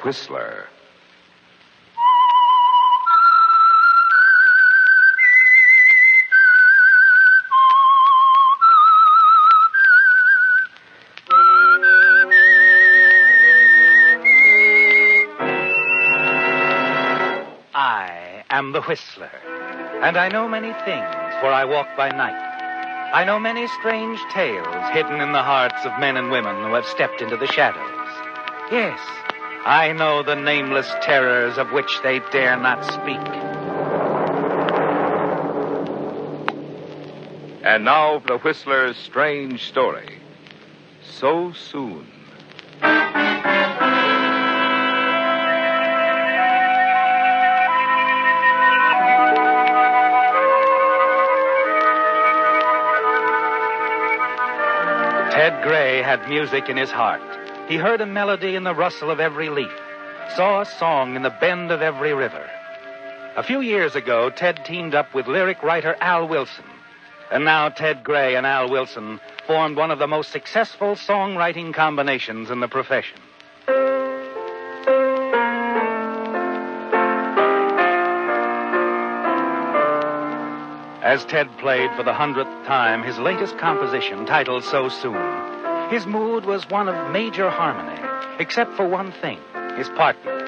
Whistler. I am the Whistler, and I know many things, for I walk by night. I know many strange tales hidden in the hearts of men and women who have stepped into the shadows. Yes, I know the nameless terrors of which they dare not speak. And now for the Whistler's strange story. So Soon. Ted Gray had music in his heart. He heard a melody in the rustle of every leaf, saw a song in the bend of every river. A few years ago, Ted teamed up with lyric writer Al Wilson. And now Ted Gray and Al Wilson formed one of the most successful songwriting combinations in the profession. As Ted played for the 100th time his latest composition, titled So Soon, his mood was one of major harmony, except for one thing, his partner.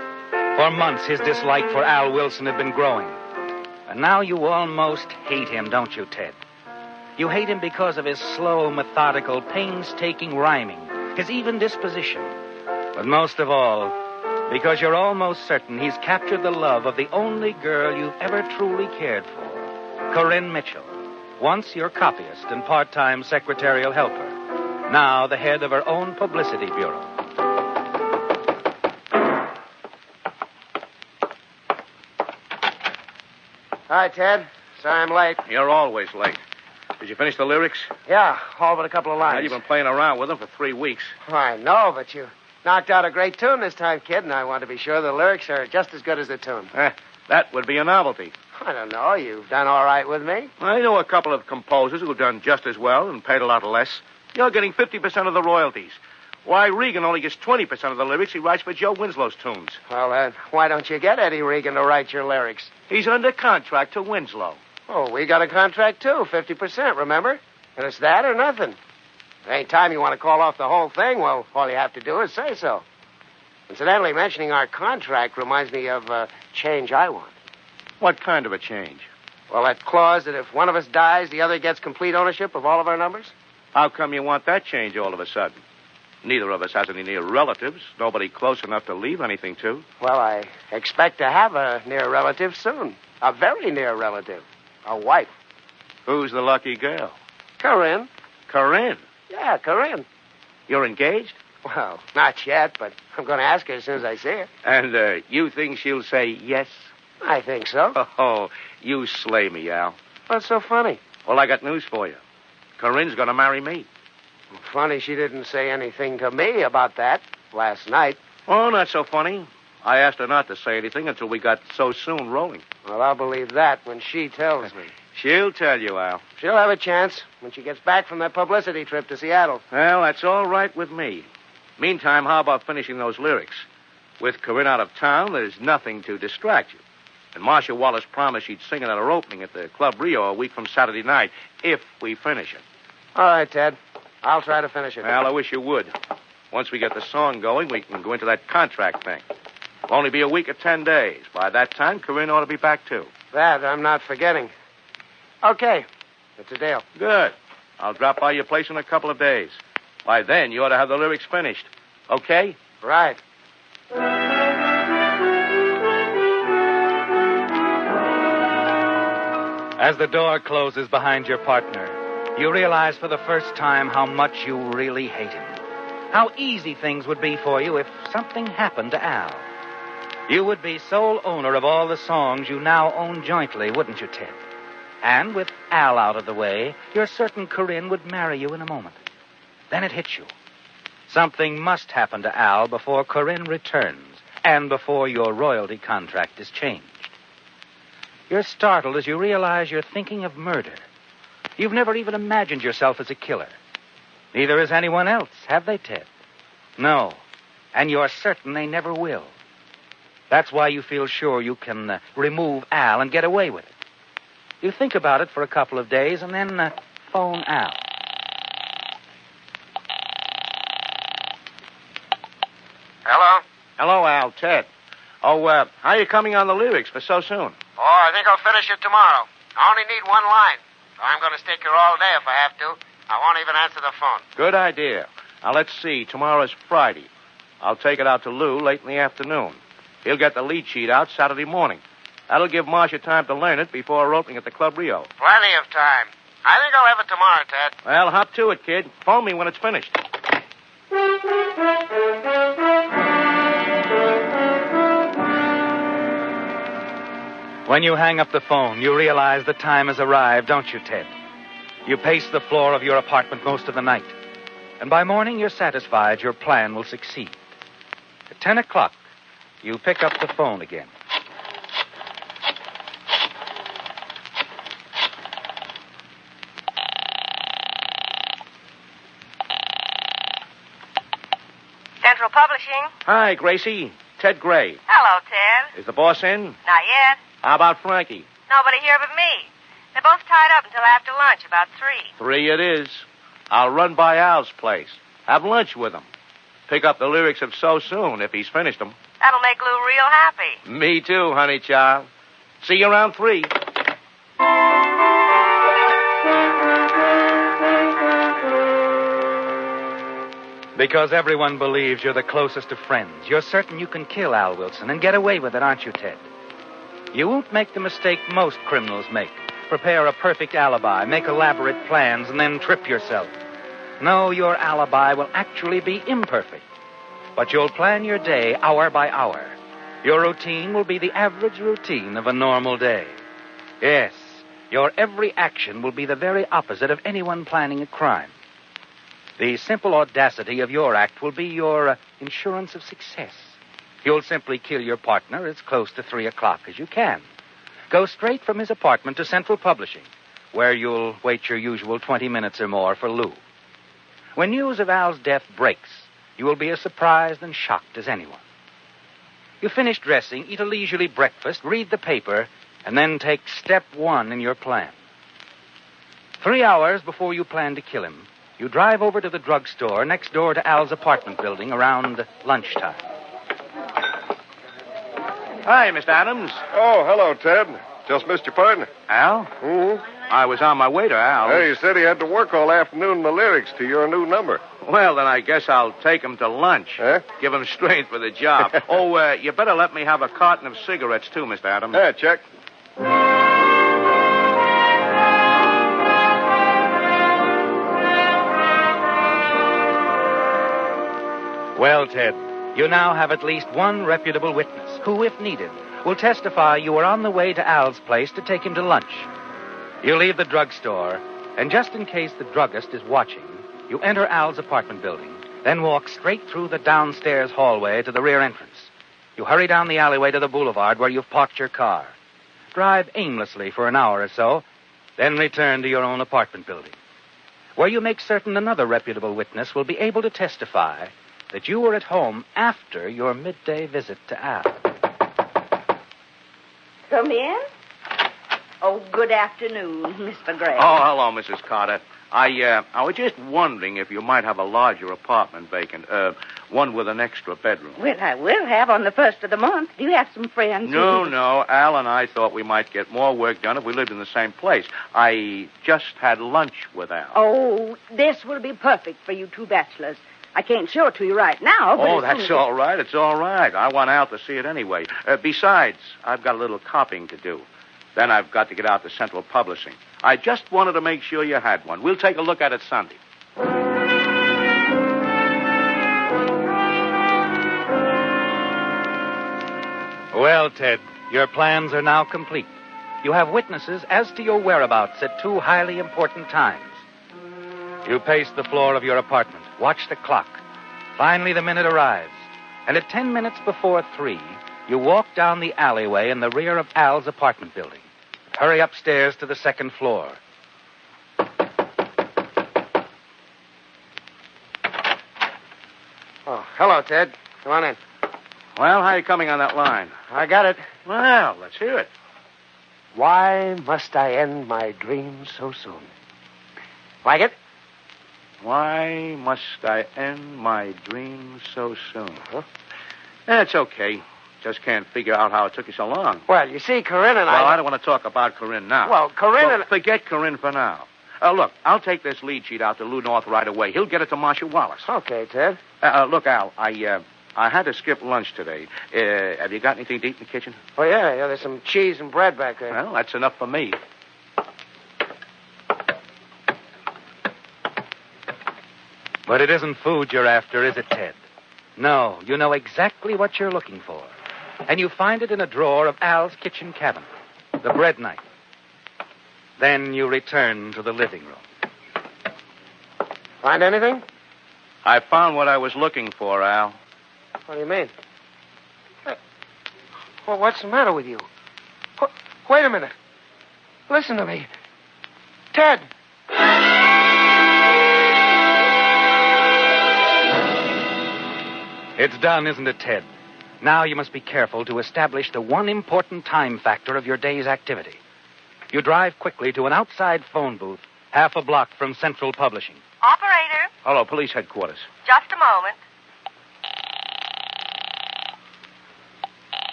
For months, his dislike for Al Wilson had been growing. And now you almost hate him, don't you, Ted? You hate him because of his slow, methodical, painstaking rhyming, his even disposition. But most of all, because you're almost certain he's captured the love of the only girl you've ever truly cared for. Corinne Mitchell, once your copyist and part-time secretarial helper, now the head of her own publicity bureau. Hi, Ted. Sorry I'm late. You're always late. Did you finish the lyrics? Yeah, all but a couple of lines. Well, you've been playing around with them for 3 weeks. I know, but you knocked out a great tune this time, kid, and I want to be sure the lyrics are just as good as the tune. That would be a novelty. I don't know. You've done all right with me. I know a couple of composers who've done just as well and paid a lot less. You're getting 50% of the royalties. Why, Regan only gets 20% of the lyrics he writes for Joe Winslow's tunes. Well, why don't you get Eddie Regan to write your lyrics? He's under contract to Winslow. Oh, we got a contract, too, 50%, remember? And it's that or nothing. If any time you want to call off the whole thing, well, all you have to do is say so. Incidentally, mentioning our contract reminds me of a change I want. What kind of a change? Well, that clause that if one of us dies, the other gets complete ownership of all of our numbers. How come you want that change all of a sudden? Neither of us has any near relatives. Nobody close enough to leave anything to. Well, I expect to have a near relative soon. A very near relative. A wife. Who's the lucky girl? Corinne. Corinne? Yeah, Corinne. You're engaged? Well, not yet, but I'm going to ask her as soon as I see her. And you think she'll say yes? I think so. Oh, you slay me, Al. What's so funny? Well, I got news for you. Corinne's going to marry me. Funny she didn't say anything to me about that last night. Oh, not so funny. I asked her not to say anything until we got So Soon rolling. Well, I'll believe that when she tells me. She'll tell you, Al. She'll have a chance when she gets back from that publicity trip to Seattle. Well, that's all right with me. Meantime, how about finishing those lyrics? With Corinne out of town, there's nothing to distract you. And Marcia Wallace promised she'd sing it at her opening at the Club Rio a week from Saturday night, if we finish it. All right, Ted. I'll try to finish it. Well, I wish you would. Once we get the song going, we can go into that contract thing. It'll only be a week or 10 days. By that time, Corinne ought to be back, too. That I'm not forgetting. Okay. It's a deal. Good. I'll drop by your place in a couple of days. By then, you ought to have the lyrics finished. Okay? Right. As the door closes behind your partner, you realize for the first time how much you really hate him. How easy things would be for you if something happened to Al. You would be sole owner of all the songs you now own jointly, wouldn't you, Ted? And with Al out of the way, you're certain Corinne would marry you in a moment. Then it hits you. Something must happen to Al before Corinne returns and before your royalty contract is changed. You're startled as you realize you're thinking of murder. You've never even imagined yourself as a killer. Neither has anyone else, have they, Ted? No. And you're certain they never will. That's why you feel sure you can remove Al and get away with it. You think about it for a couple of days and then phone Al. Hello? Hello, Al. Ted. Oh, how are you coming on the lyrics for so soon? Oh, I think I'll finish it tomorrow. I only need one line. So I'm going to stick here all day if I have to. I won't even answer the phone. Good idea. Now, let's see. Tomorrow's Friday. I'll take it out to Lou late in the afternoon. He'll get the lead sheet out Saturday morning. That'll give Marcia time to learn it before her opening at the Club Rio. Plenty of time. I think I'll have it tomorrow, Ted. Well, hop to it, kid. Phone me when it's finished. When you hang up the phone, you realize the time has arrived, don't you, Ted? You pace the floor of your apartment most of the night. And by morning, you're satisfied your plan will succeed. At 10 o'clock, you pick up the phone again. Central Publishing. Hi, Gracie. Ted Gray. Hello, Ted. Is the boss in? Not yet. How about Frankie? Nobody here but me. They're both tied up until after lunch, about 3. 3 it is. I'll run by Al's place. Have lunch with him. Pick up the lyrics of So Soon if he's finished them. That'll make Lou real happy. Me too, honey child. See you around 3. Because everyone believes you're the closest of friends, you're certain you can kill Al Wilson and get away with it, aren't you, Ted? You won't make the mistake most criminals make. Prepare a perfect alibi, make elaborate plans, and then trip yourself. No, your alibi will actually be imperfect. But you'll plan your day hour by hour. Your routine will be the average routine of a normal day. Yes, your every action will be the very opposite of anyone planning a crime. The simple audacity of your act will be your insurance of success. You'll simply kill your partner as close to 3 o'clock as you can. Go straight from his apartment to Central Publishing, where you'll wait your usual 20 minutes or more for Lou. When news of Al's death breaks, you will be as surprised and shocked as anyone. You finish dressing, eat a leisurely breakfast, read the paper, and then take step 1 in your plan. 3 hours before you plan to kill him, you drive over to the drugstore next door to Al's apartment building around lunchtime. Hi, Mr. Adams. Oh, hello, Ted. Just missed your partner. Al? Mm-hmm. I was on my way to Al. Hey, he said he had to work all afternoon on the lyrics to your new number. Well, then I guess I'll take him to lunch. Huh? Give him strength for the job. You better let me have a carton of cigarettes, too, Mr. Adams. Yeah, check. Well, Ted, you now have at least one reputable witness who, if needed, will testify you were on the way to Al's place to take him to lunch. You leave the drugstore, and just in case the druggist is watching, you enter Al's apartment building, then walk straight through the downstairs hallway to the rear entrance. You hurry down the alleyway to the boulevard where you've parked your car. Drive aimlessly for an hour or so, then return to your own apartment building, where you make certain another reputable witness will be able to testify that you were at home after your midday visit to Al. Come in. Oh, good afternoon, Mr. Gray. Oh, hello, Mrs. Carter. I was just wondering if you might have a larger apartment vacant. One with an extra bedroom. Well, I will have on the first of the month. Do you have some friends? No. Al and I thought we might get more work done if we lived in the same place. I just had lunch with Al. Oh, this will be perfect for you two bachelors. I can't show it to you right now. But That's all right. It's all right. I want Al to see it anyway. Besides, I've got a little copying to do. Then I've got to get out to Central Publishing. I just wanted to make sure you had one. We'll take a look at it Sunday. Well, Ted, your plans are now complete. You have witnesses as to your whereabouts at 2 highly important times. You pace the floor of your apartment, watch the clock. Finally, the minute arrives. And at 10 minutes before 3, you walk down the alleyway in the rear of Al's apartment building. Hurry upstairs to the 2nd floor. Oh, hello, Ted. Come on in. Well, how are you coming on that line? I got it. Well, let's hear it. Why must I end my dreams so soon? Like it? Why must I end my dreams so soon? Huh? It's okay. Just can't figure out how it took you so long. Well, you see, Corinne and Well, I don't want to talk about Corinne now. Well, Corinne and... Forget Corinne for now. Look, I'll take this lead sheet out to Lou North right away. He'll get it to Marcia Wallace. Okay, Ted. Look, Al, I had to skip lunch today. Have you got anything to eat in the kitchen? Oh, yeah, there's some cheese and bread back there. Well, that's enough for me. But it isn't food you're after, is it, Ted? No, you know exactly what you're looking for. And you find it in a drawer of Al's kitchen cabinet, the bread knife. Then you return to the living room. Find anything? I found what I was looking for, Al. What do you mean? Well, what's the matter with you? Wait a minute. Listen to me. Ted! It's done, isn't it, Ted? Now you must be careful to establish the one important time factor of your day's activity. You drive quickly to an outside phone booth half a block from Central Publishing. Operator, Hello, police headquarters. just a moment.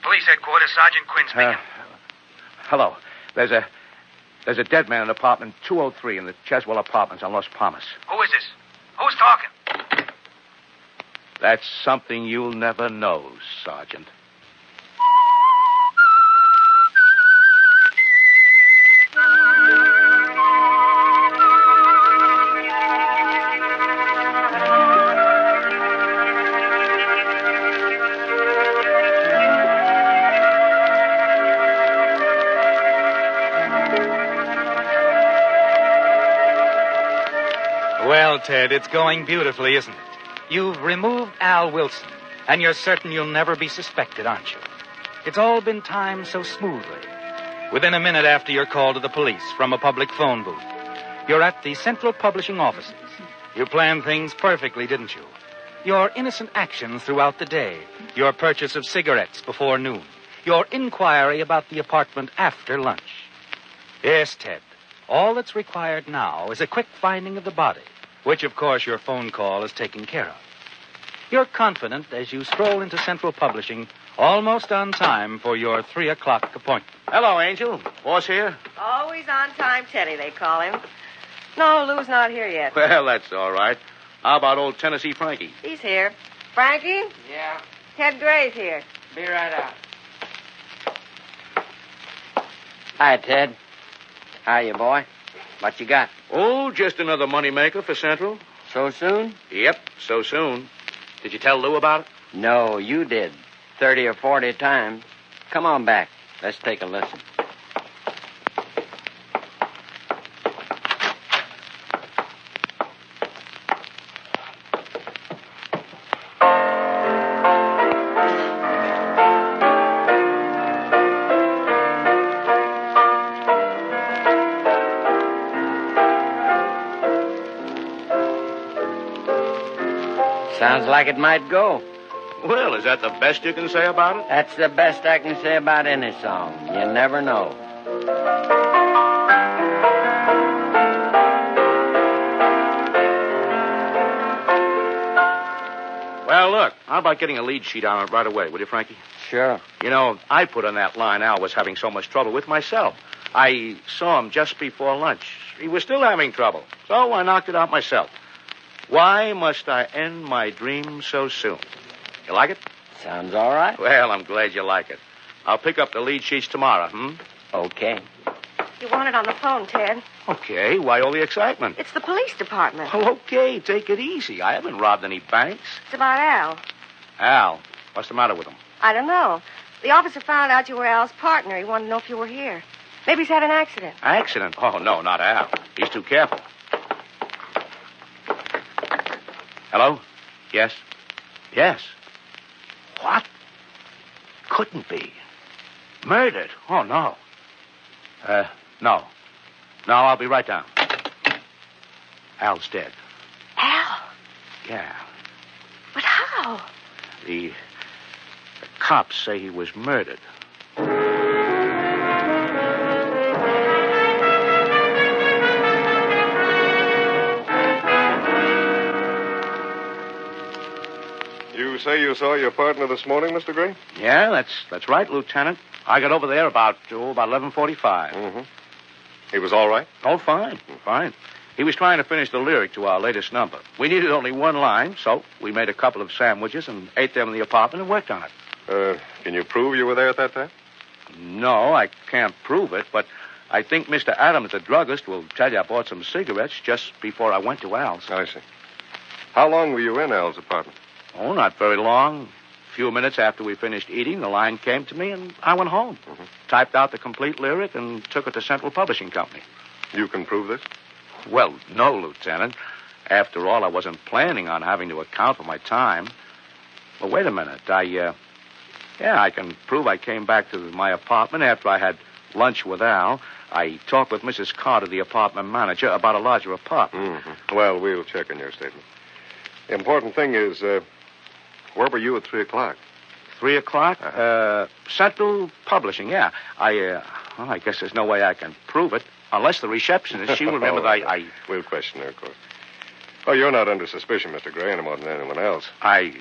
Police headquarters, Sergeant Quinn speaking. Hello. There's a dead man in apartment 203 in the Cheswell Apartments on Los Palmas. Who is this? Who's talking? That's something you'll never know, Sergeant. Well, Ted, it's going beautifully, isn't it? You've removed Al Wilson, and you're certain you'll never be suspected, aren't you? It's all been timed so smoothly. Within a minute after your call to the police from a public phone booth, you're at the Central Publishing offices. You planned things perfectly, didn't you? Your innocent actions throughout the day, your purchase of cigarettes before noon, your inquiry about the apartment after lunch. Yes, Ted, all that's required now is a quick finding of the body, which, of course, your phone call is taken care of. You're confident as you stroll into Central Publishing, almost on time for your 3 o'clock appointment. Hello, Angel. Boss here? Always on time, Teddy, they call him. No, Lou's not here yet. Well, that's all right. How about old Tennessee Frankie? He's here. Frankie? Yeah, Ted Gray's here. be right out. Hi, Ted. How you, boy? What you got? Oh, just another moneymaker for Central. So soon? Yep, so soon. Did you tell Lou about it? No, you did. 30 or 40 times. Come on back. Let's take a listen. Sounds like it might go. Well, is that the best you can say about it? That's the best I can say about any song. You never know. Well, look, how about getting a lead sheet on it right away, will you, Frankie? Sure. You know, I put on that line Al was having so much trouble with myself. I saw him just before lunch. He was still having trouble, so I knocked it out myself. Why must I end my dreams so soon? You like it? Sounds all right. Well, I'm glad you like it. I'll pick up the lead sheets tomorrow, Okay. You want it on the phone, Ted. Okay, why all the excitement? It's the police department. Oh, okay, take it easy. I haven't robbed any banks. It's about Al. Al, what's the matter with him? I don't know. The officer found out you were Al's partner. He wanted to know if you were here. Maybe he's had an accident. Accident? Oh, no, not Al. He's too careful. Hello? Yes? Yes. What? Couldn't be. Murdered? Oh, no. No. No, I'll be right down. Al's dead. Al? Yeah. But how? How? The cops say he was murdered. You say you saw your partner this morning, Mr. Gray? Yeah, that's right, Lieutenant. I got over there about 11:45. Mm-hmm. He was all right? Oh, fine. He was trying to finish the lyric to our latest number. We needed only one line, so we made a couple of sandwiches and ate them in the apartment and worked on it. Can you prove you were there at that time? No, I can't prove it, but I think Mr. Adams, the druggist, will tell you I bought some cigarettes just before I went to Al's. I see. How long were you in Al's apartment? Oh, not very long. A few minutes after we finished eating, the line came to me, and I went home. Mm-hmm. Typed out the complete lyric and took it to Central Publishing Company. You can prove this? Well, no, Lieutenant. After all, I wasn't planning on having to account for my time. Well, wait a minute. I can prove I came back to my apartment after I had lunch with Al. I talked with Mrs. Carter, the apartment manager, about a larger apartment. Mm-hmm. Well, we'll check on your statement. The important thing is, where were you at 3 o'clock? 3 o'clock? Central Publishing, yeah. I guess there's no way I can prove it. Unless the receptionist, she'll remember that I... We'll question her, of course. Well, you're not under suspicion, Mr. Gray, any more than anyone else. I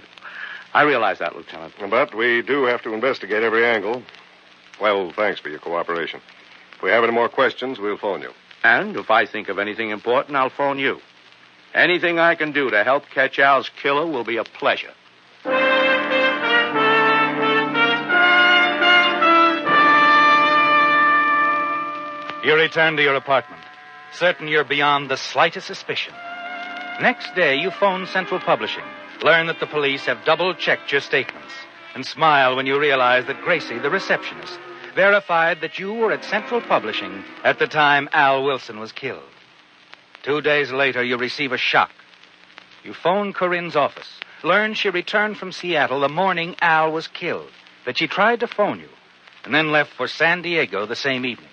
realize that, Lieutenant. But we do have to investigate every angle. Well, thanks for your cooperation. If we have any more questions, we'll phone you. And if I think of anything important, I'll phone you. Anything I can do to help catch Al's killer will be a pleasure. You return to your apartment, certain you're beyond the slightest suspicion. Next day, you phone Central Publishing, learn that the police have double-checked your statements, and smile when you realize that Gracie, the receptionist, verified that you were at Central Publishing at the time Al Wilson was killed. 2 days later, you receive a shock. You phone Corinne's office, learn she returned from Seattle the morning Al was killed, that she tried to phone you, and then left for San Diego the same evening.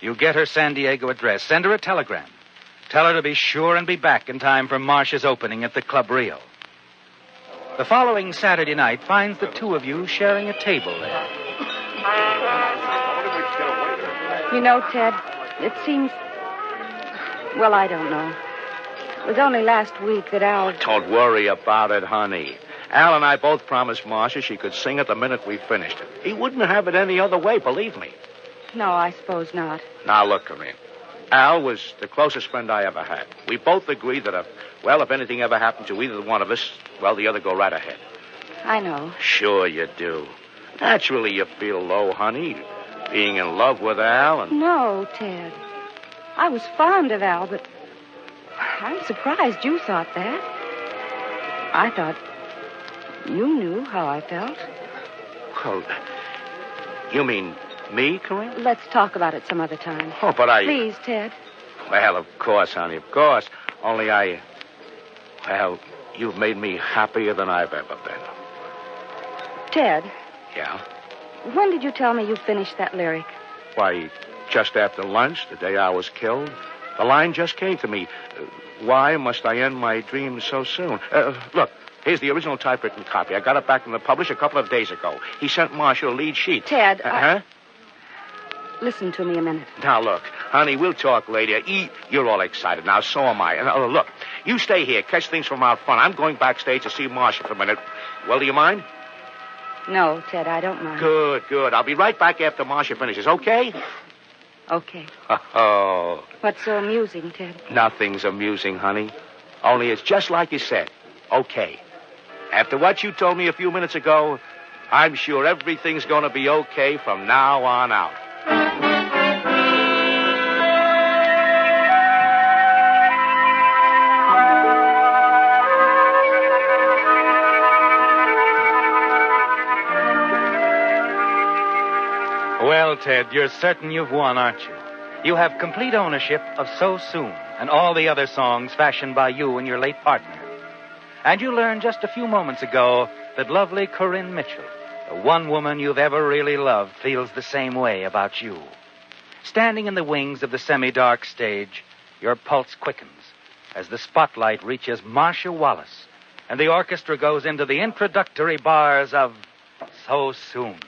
You get her San Diego address, send her a telegram. Tell her to be sure and be back in time for Marcia's opening at the Club Rio. The following Saturday night finds the two of you sharing a table there. You know, Ted, it seems... Well, I don't know. It was only last week that Al... Don't worry about it, honey. Al and I both promised Marcia she could sing it the minute we finished it. He wouldn't have it any other way, believe me. No, I suppose not. Now, look, Corinne. Al was the closest friend I ever had. We both agreed that if anything ever happened to either one of us, well, the other go right ahead. I know. Sure you do. Naturally, you feel low, honey, being in love with Al and... No, Ted. I was fond of Al, but I'm surprised you thought that. I thought you knew how I felt. Well, you mean me, Corinne? Let's talk about it some other time. Oh, but Please, Ted. Well, of course, honey, of course. Only well, you've made me happier than I've ever been. Ted. Yeah? When did you tell me you finished that lyric? Why, just after lunch, the day I was killed. The line just came to me. Why must I end my dreams so soon? Look, here's the original typewritten copy. I got it back from the publisher a couple of days ago. He sent Marshall a lead sheet. Ted, Huh? Listen to me a minute. Now, look, honey, we'll talk later. You're all excited. Now, so am I. And look, you stay here. Catch things from out front. I'm going backstage to see Marshall for a minute. Well, do you mind? No, Ted, I don't mind. Good. I'll be right back after Marcia finishes, okay? Okay. Oh. What's so amusing, Ted? Nothing's amusing, honey. Only it's just like you said. Okay. After what you told me a few minutes ago, I'm sure everything's going to be okay from now on out. Well, Ted, you're certain you've won, aren't you? You have complete ownership of So Soon and all the other songs fashioned by you and your late partner. And you learned just a few moments ago that lovely Corinne Mitchell, the one woman you've ever really loved, feels the same way about you. Standing in the wings of the semi-dark stage, your pulse quickens as the spotlight reaches Marcia Wallace, and the orchestra goes into the introductory bars of So Soon.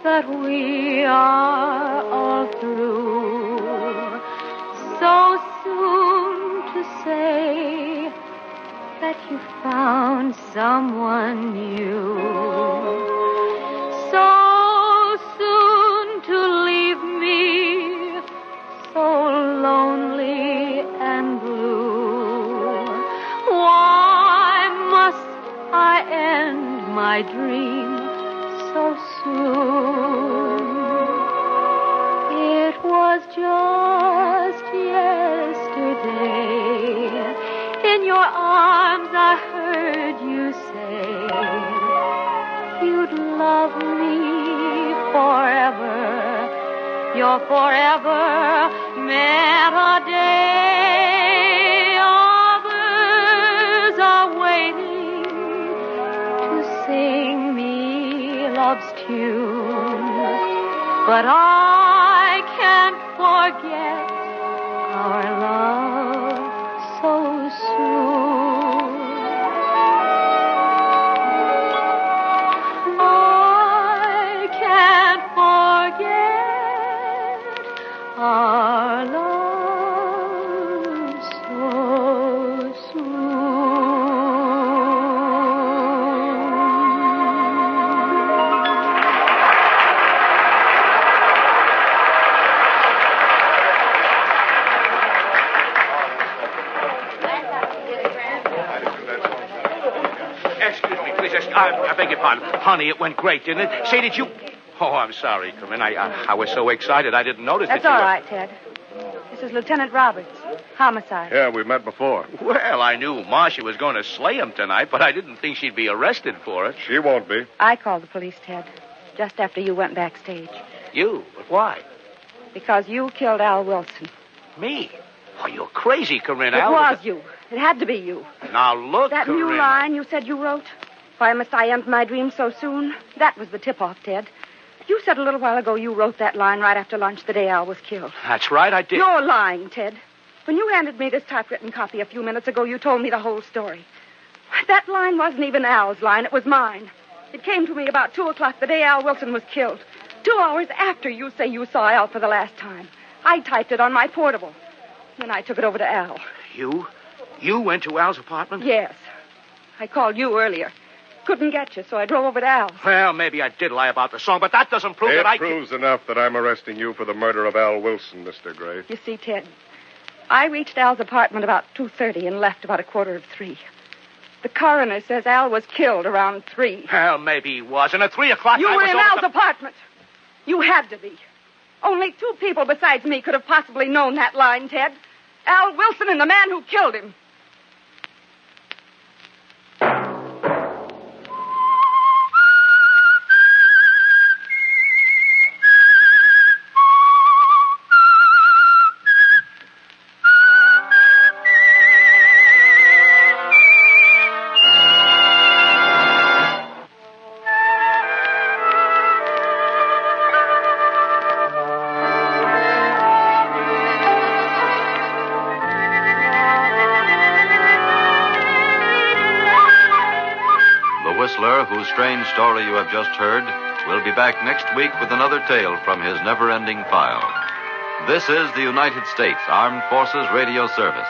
That we are all through. So soon to say that you found someone new. So soon to leave me so lonely and blue. Why must I end my dream so soon? It was just yesterday. In your arms I heard you say you'd love me forever. Your forever meant a day. Others are waiting to sing me love's tune, but I can't forget our love so soon. I can't forget our love so soon. I beg your pardon. Honey, it went great, didn't it? Say, did you... Oh, I'm sorry, Corinne. I was so excited I didn't notice That's that you all were... right, Ted. This is Lieutenant Roberts. Homicide. Yeah, we've met before. Well, I knew Marcia was going to slay him tonight, but I didn't think she'd be arrested for it. She won't be. I called the police, Ted, just after you went backstage. You? But why? Because you killed Al Wilson. Me? Oh, you're crazy, Corinne. It was you. It had to be you. Now, look, That Corinne. new line you said you wrote, why must I end my dream so soon? That was the tip-off, Ted. You said a little while ago you wrote that line right after lunch the day Al was killed. That's right, I did. You're lying, Ted. When you handed me this typewritten copy a few minutes ago, you told me the whole story. That line wasn't even Al's line. It was mine. It came to me about 2 o'clock the day Al Wilson was killed. 2 hours after you say you saw Al for the last time. I typed it on my portable. Then I took it over to Al. You went to Al's apartment? Yes. I called you earlier. Couldn't get you, so I drove over to Al's. Well, maybe I did lie about the song, but that doesn't prove that I... It proves enough that I'm arresting you for the murder of Al Wilson, Mr. Gray. You see, Ted, I reached Al's apartment about 2:30 and left about 2:45. The coroner says Al was killed around 3. Well, maybe he was. And at 3 o'clock, You I were was in over Al's the... apartment. You had to be. Only 2 people besides me could have possibly known that line, Ted. Al Wilson and the man who killed him. Whose strange story you have just heard, will be back next week with another tale from his never-ending file. This is the United States Armed Forces Radio Service.